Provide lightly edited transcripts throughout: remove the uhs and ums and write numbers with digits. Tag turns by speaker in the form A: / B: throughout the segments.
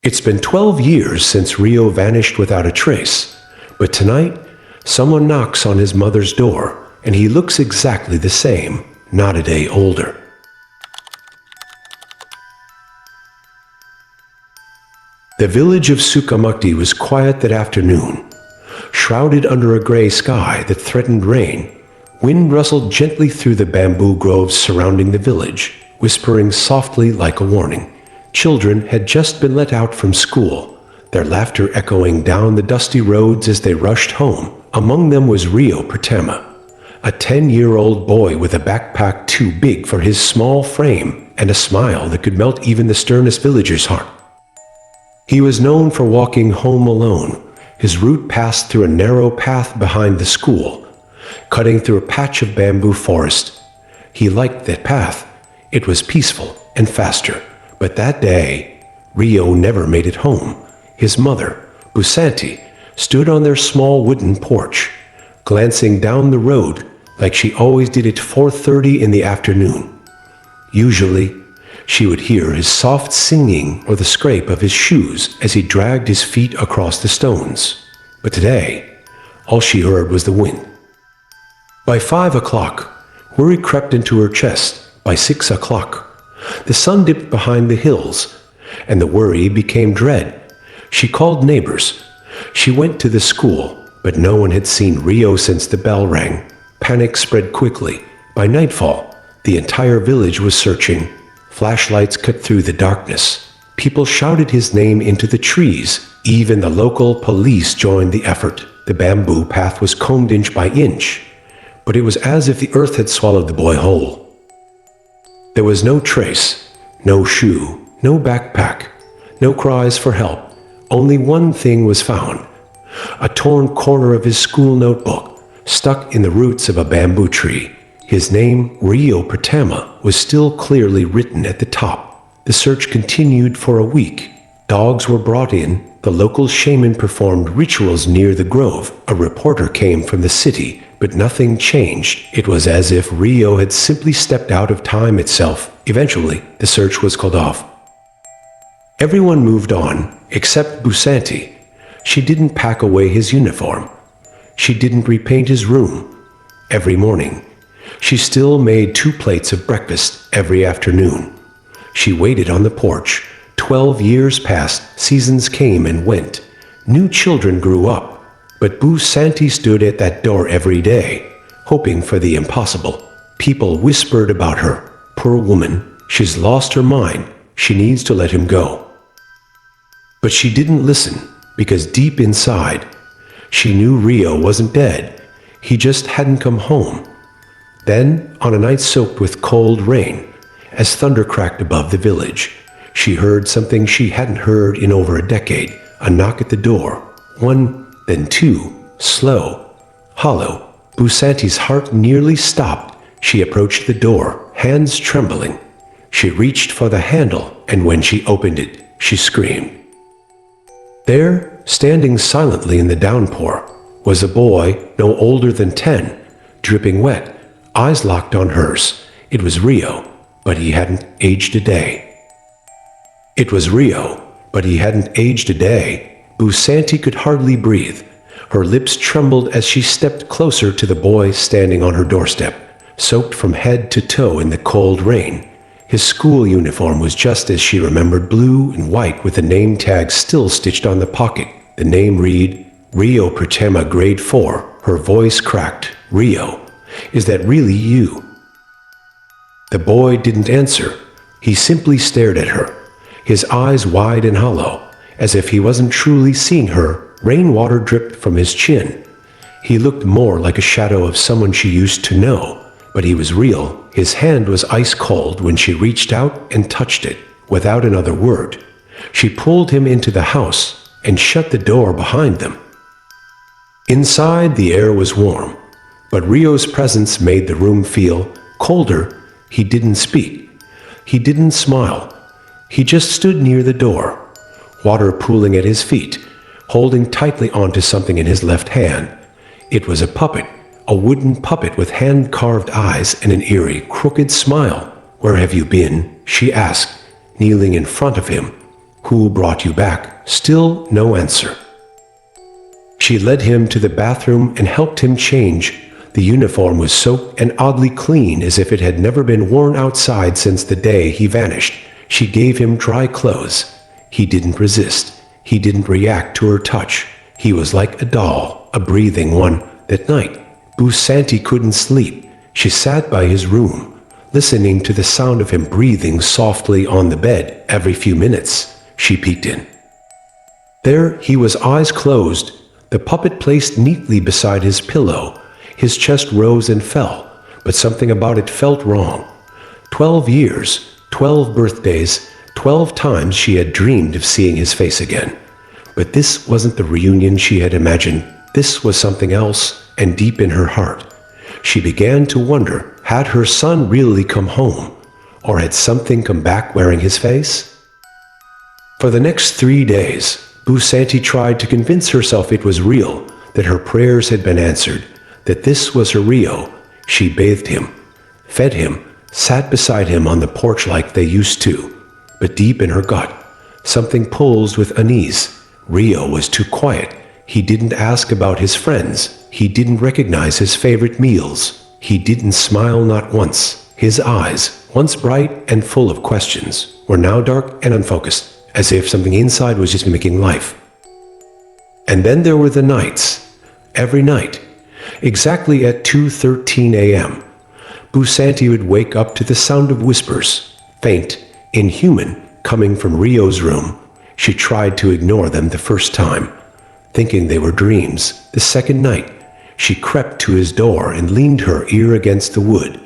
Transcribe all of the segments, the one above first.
A: It's been 12 years since Rio vanished without a trace, but tonight, someone knocks on his mother's door, and he looks exactly the same, not a day older. The village of Sukamakti was quiet that afternoon. Shrouded under a gray sky that threatened rain, wind rustled gently through the bamboo groves surrounding the village, whispering softly like a warning. Children had just been let out from school, their laughter echoing down the dusty roads as they rushed home. Among them was Rio Pratama, a 10-year-old boy with a backpack too big for his small frame and a smile that could melt even the sternest villager's heart. He was known for walking home alone. His route passed through a narrow path behind the school, cutting through a patch of bamboo forest. He liked that path. It was peaceful and faster. But that day, Rio never made it home. His mother, Busanti, stood on their small wooden porch, glancing down the road like she always did at 4:30 in the afternoon. Usually, she would hear his soft singing or the scrape of his shoes as he dragged his feet across the stones. But today, all she heard was the wind. By 5 o'clock, worry crept into her chest. By 6 o'clock, the sun dipped behind the hills, and the worry became dread. She called neighbors. She went to the school, but no one had seen Rio since the bell rang. Panic spread quickly. By nightfall, the entire village was searching. Flashlights cut through the darkness. People shouted his name into the trees. Even the local police joined the effort. The bamboo path was combed inch by inch, but it was as if the earth had swallowed the boy whole. There was no trace, no shoe, no backpack, no cries for help. Only one thing was found: a torn corner of his school notebook, stuck in the roots of a bamboo tree. His name, Rio Pratama, was still clearly written at the top. The search continued for a week. Dogs were brought in. The local shaman performed rituals near the grove. A reporter came from the city, but nothing changed. It was as if Rio had simply stepped out of time itself. Eventually, the search was called off. Everyone moved on, except Busanti. She didn't pack away his uniform. She didn't repaint his room. Every morning, she still made 2 plates of breakfast every afternoon. She waited on the porch. 12 years passed, seasons came and went. New children grew up, but Busanti stood at that door every day, hoping for the impossible. People whispered about her. Poor woman, she's lost her mind. She needs to let him go. But she didn't listen, because deep inside, she knew Rio wasn't dead. He just hadn't come home. Then, on a night soaked with cold rain, as thunder cracked above the village, she heard something she hadn't heard in over a decade. A knock at the door. 1, then 2, slow, hollow. Busanti's heart nearly stopped. She approached the door, hands trembling. She reached for the handle, and when she opened it, she screamed. There, standing silently in the downpour, was a boy no older than 10, dripping wet, eyes locked on hers. It was Rio, but he hadn't aged a day. It was Rio, but he hadn't aged a day. Busanti could hardly breathe. Her lips trembled as she stepped closer to the boy standing on her doorstep, soaked from head to toe in the cold rain. His school uniform was just as she remembered, blue and white with the name tag still stitched on the pocket. The name read, Rio Pratama, grade 4. Her voice cracked. Rio, is that really you? The boy didn't answer. He simply stared at her, his eyes wide and hollow, as if he wasn't truly seeing her. Rainwater dripped from his chin. He looked more like a shadow of someone she used to know, but he was real. His hand was ice cold when she reached out and touched it. Without another word, she pulled him into the house and shut the door behind them. Inside, the air was warm, but Rio's presence made the room feel colder. He didn't speak. He didn't smile. He just stood near the door, water pooling at his feet, holding tightly onto something in his left hand. It was a puppet, a wooden puppet with hand-carved eyes and an eerie, crooked smile. Where have you been? She asked, kneeling in front of him. Who brought you back? Still no answer. She led him to the bathroom and helped him change. The uniform was soaked and oddly clean, as if it had never been worn outside since the day he vanished. She gave him dry clothes. He didn't resist. He didn't react to her touch. He was like a doll, a breathing one. That night, Busanti couldn't sleep. She sat by his room, listening to the sound of him breathing softly on the bed. Every few minutes, she peeked in. There he was, eyes closed, the puppet placed neatly beside his pillow. His chest rose and fell, but something about it felt wrong. 12 years, 12 birthdays, 12 times she had dreamed of seeing his face again. But this wasn't the reunion she had imagined. This was something else, and deep in her heart, she began to wonder, had her son really come home, or had something come back wearing his face? For the next 3 days, Busanti tried to convince herself it was real, that her prayers had been answered, that this was her Rio. She bathed him, fed him, sat beside him on the porch like they used to. But deep in her gut, something pulsed with unease. Rio was too quiet. He didn't ask about his friends. He didn't recognize his favorite meals. He didn't smile, not once. His eyes, once bright and full of questions, were now dark and unfocused, as if something inside was just mimicking life. And then there were the nights. Every night, exactly at 2:13 a.m., Busanti would wake up to the sound of whispers, faint, inhuman, coming from Rio's room. She tried to ignore them the first time, thinking they were dreams. The second night, she crept to his door and leaned her ear against the wood.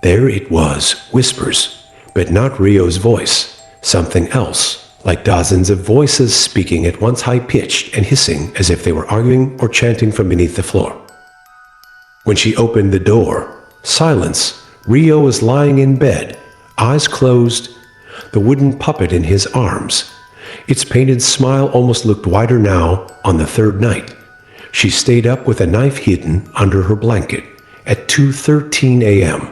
A: There it was, whispers, but not Rio's voice, something else. Like dozens of voices speaking at once, high-pitched and hissing, as if they were arguing or chanting from beneath the floor. When she opened the door, silence. Rio was lying in bed, eyes closed, the wooden puppet in his arms. Its painted smile almost looked wider now. On the third night, she stayed up with a knife hidden under her blanket. At 2:13 a.m.,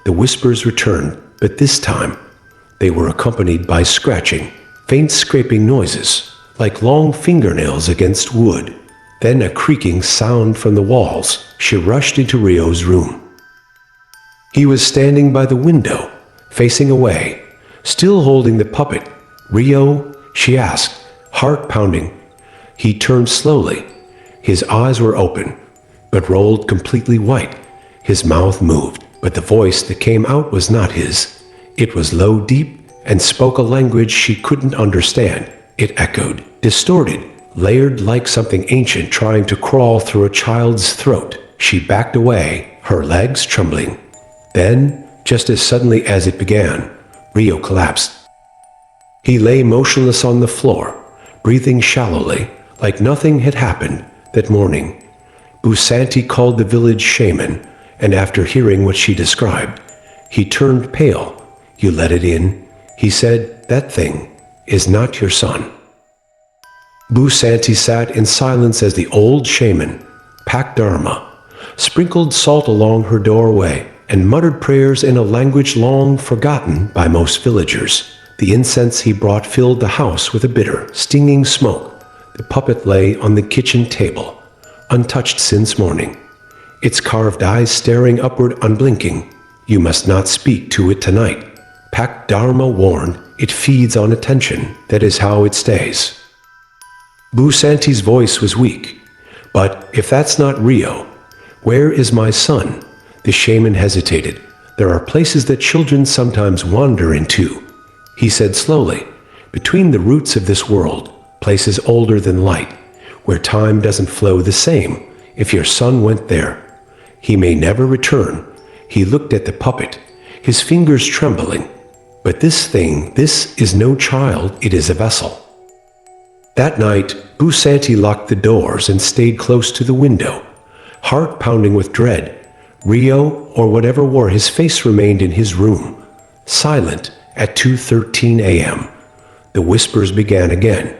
A: the whispers returned, but this time, they were accompanied by scratching, faint scraping noises, like long fingernails against wood. Then a creaking sound from the walls. She rushed into Rio's room. He was standing by the window, facing away, still holding the puppet. "Rio?" she asked, heart pounding. He turned slowly. His eyes were open, but rolled completely white. His mouth moved, but the voice that came out was not his. It was low, deep, and spoke a language she couldn't understand. It echoed, distorted, layered like something ancient trying to crawl through a child's throat. She backed away, her legs trembling. Then, just as suddenly as it began, Rio collapsed. He lay motionless on the floor, breathing shallowly, like nothing had happened that morning. Busanti called the village shaman, and after hearing what she described, he turned pale. "You let it in," he said. "That thing is not your son." Busanti sat in silence as the old shaman, Pak Dharma, sprinkled salt along her doorway and muttered prayers in a language long forgotten by most villagers. The incense he brought filled the house with a bitter, stinging smoke. The puppet lay on the kitchen table, untouched since morning, its carved eyes staring upward unblinking. "You must not speak to it tonight," Pak Dharma warned. "It feeds on attention. That is how it stays." Busanti's voice was weak. "But if that's not Rio, where is my son?" The shaman hesitated. "There are places that children sometimes wander into," he said slowly, "between the roots of this world, places older than light, where time doesn't flow the same. If your son went there, he may never return." He looked at the puppet, his fingers trembling. "But this thing, this is no child, it is a vessel." That night, Busanti locked the doors and stayed close to the window, heart pounding with dread. Rio, or whatever wore his face, remained in his room, silent. At 2:13 a.m., the whispers began again.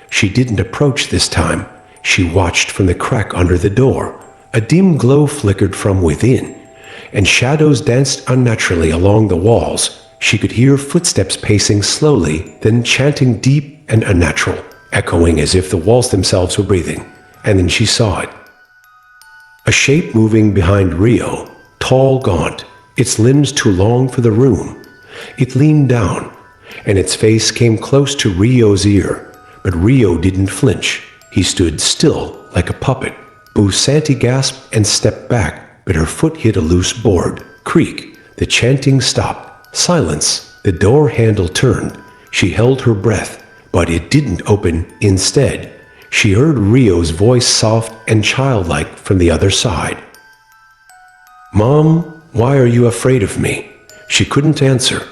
A: She didn't approach this time. She watched from the crack under the door. A dim glow flickered from within, and shadows danced unnaturally along the walls. She could hear footsteps pacing slowly, then chanting deep, and unnatural, echoing as if the walls themselves were breathing. And then she saw it. A shape moving behind Rio, tall, gaunt, its limbs too long for the room. It leaned down, and its face came close to Rio's ear, but Rio didn't flinch. He stood still like a puppet. Busanti gasped and stepped back, but her foot hit a loose board. Creak. The chanting stopped. Silence. The door handle turned. She held her breath, but it didn't open. Instead, she heard Rio's voice, soft and childlike, from the other side. "Mom, why are you afraid of me?" She couldn't answer.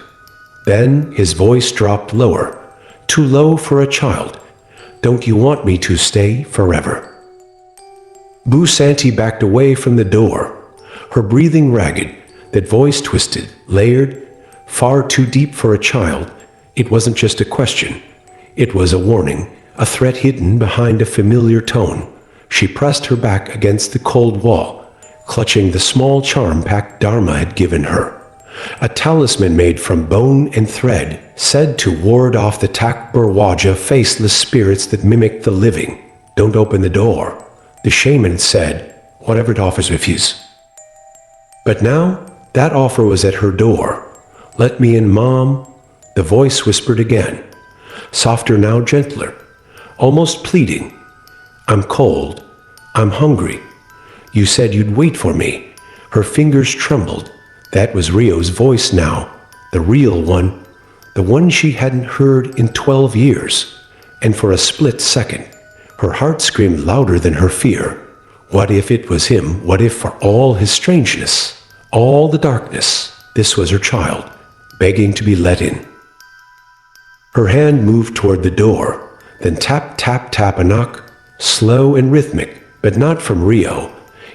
A: Then his voice dropped lower, too low for a child. "Don't you want me to stay forever?" Busanti backed away from the door, her breathing ragged, that voice twisted, layered, far too deep for a child. It wasn't just a question. It was a warning, a threat hidden behind a familiar tone. She pressed her back against the cold wall, clutching the small charm Pak Dharma had given her. A talisman made from bone and thread, said to ward off the Takburwaja, faceless spirits that mimicked the living. "Don't open the door," the shaman said. "Whatever it offers, refuse." But now, that offer was at her door. "Let me in, Mom," the voice whispered again. Softer now, gentler, almost pleading. "I'm cold. I'm hungry. You said you'd wait for me." Her fingers trembled. That was Rio's voice now, the real one, the one she hadn't heard in 12 years. And for a split second, her heart screamed louder than her fear. What if it was him? What if, for all his strangeness, all the darkness, this was her child, begging to be let in? Her hand moved toward the door, then tap, tap, tap, a knock, slow and rhythmic, but not from Rio.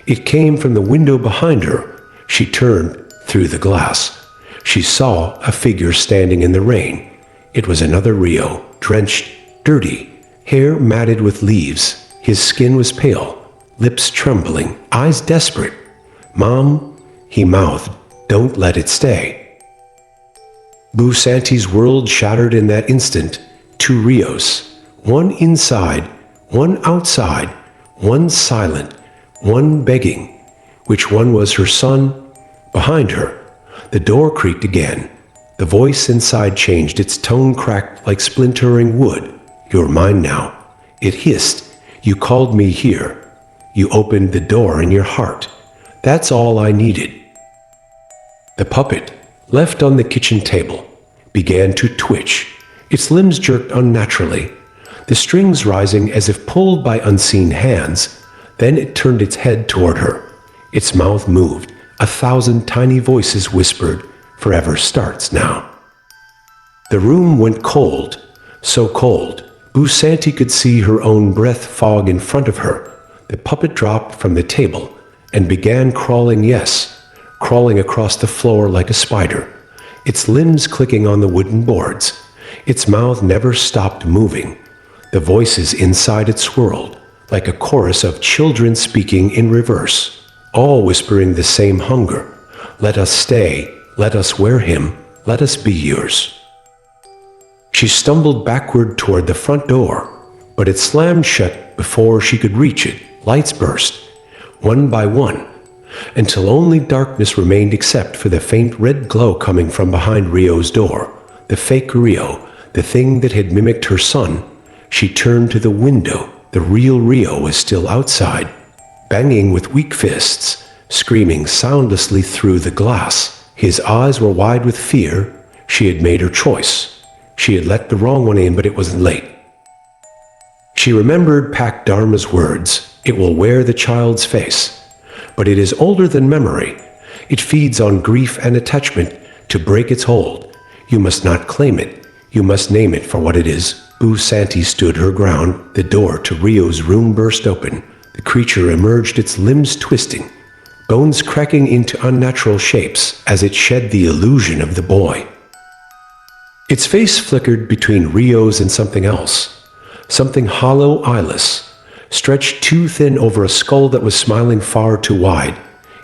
A: It came from the window behind her. She turned through the glass. She saw a figure standing in the rain. It was another Rio, drenched, dirty, hair matted with leaves. His skin was pale, lips trembling, eyes desperate. "Mom," he mouthed, "don't let it stay." Busanti's world shattered in that instant. Two Rios, one inside, one outside, one silent, one begging. Which one was her son? Behind her, the door creaked again. The voice inside changed, its tone cracked like splintering wood. "You're mine now," it hissed. "You called me here. You opened the door in your heart. That's all I needed." The puppet, left on the kitchen table, began to twitch. Its limbs jerked unnaturally, the strings rising as if pulled by unseen hands. Then it turned its head toward her. Its mouth moved. 1,000 tiny voices whispered, "Forever starts now." The room went cold, so cold, Busanti could see her own breath fog in front of her. The puppet dropped from the table and began crawling, yes, crawling across the floor like a spider, its limbs clicking on the wooden boards. Its mouth never stopped moving. The voices inside it swirled, like a chorus of children speaking in reverse, all whispering the same hunger. "Let us stay, let us wear him, let us be yours." She stumbled backward toward the front door, but it slammed shut before she could reach it. Lights burst, one by one, until only darkness remained except for the faint red glow coming from behind Rio's door. The fake Rio, the thing that had mimicked her son. She turned to the window. The real Rio was still outside, banging with weak fists, screaming soundlessly through the glass. His eyes were wide with fear. She had made her choice. She had let the wrong one in, but it wasn't late. She remembered Pak Dharma's words, "It will wear the child's face." But it is older than memory. It feeds on grief and attachment to break its hold. You must not claim it. You must name it for what it is. Busanti stood her ground. The door to Rio's room burst open. The creature emerged, its limbs twisting, bones cracking into unnatural shapes as it shed the illusion of the boy. Its face flickered between Rio's and something else, something hollow, eyeless, stretched too thin over a skull that was smiling far too wide.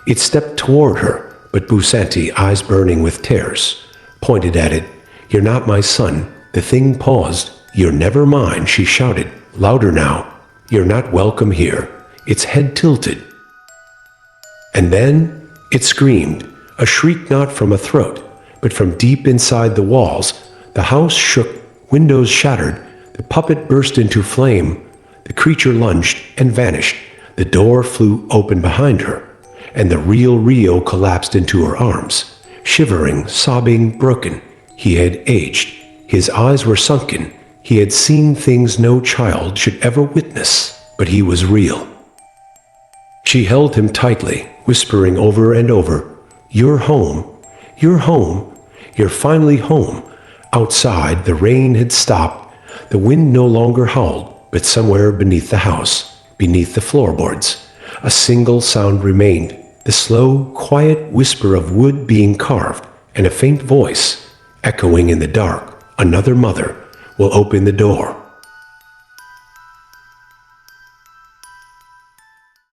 A: It stepped toward her, but Busanti, eyes burning with tears, pointed at it. "You're not my son." The thing paused. "You're never mine," she shouted, louder now. "You're not welcome here." Its head tilted. And then it screamed, a shriek not from a throat, but from deep inside the walls. The house shook, windows shattered, the puppet burst into flame. The creature lunged and vanished. The door flew open behind her, and the real Rio collapsed into her arms, shivering, sobbing, broken. He had aged. His eyes were sunken. He had seen things no child should ever witness, but he was real. She held him tightly, whispering over and over, "You're home. You're home. You're finally home." Outside, the rain had stopped. The wind no longer howled, but somewhere beneath the house, beneath the floorboards, a single sound remained, the slow, quiet whisper of wood being carved, and a faint voice, echoing in the dark, "Another mother will open the door."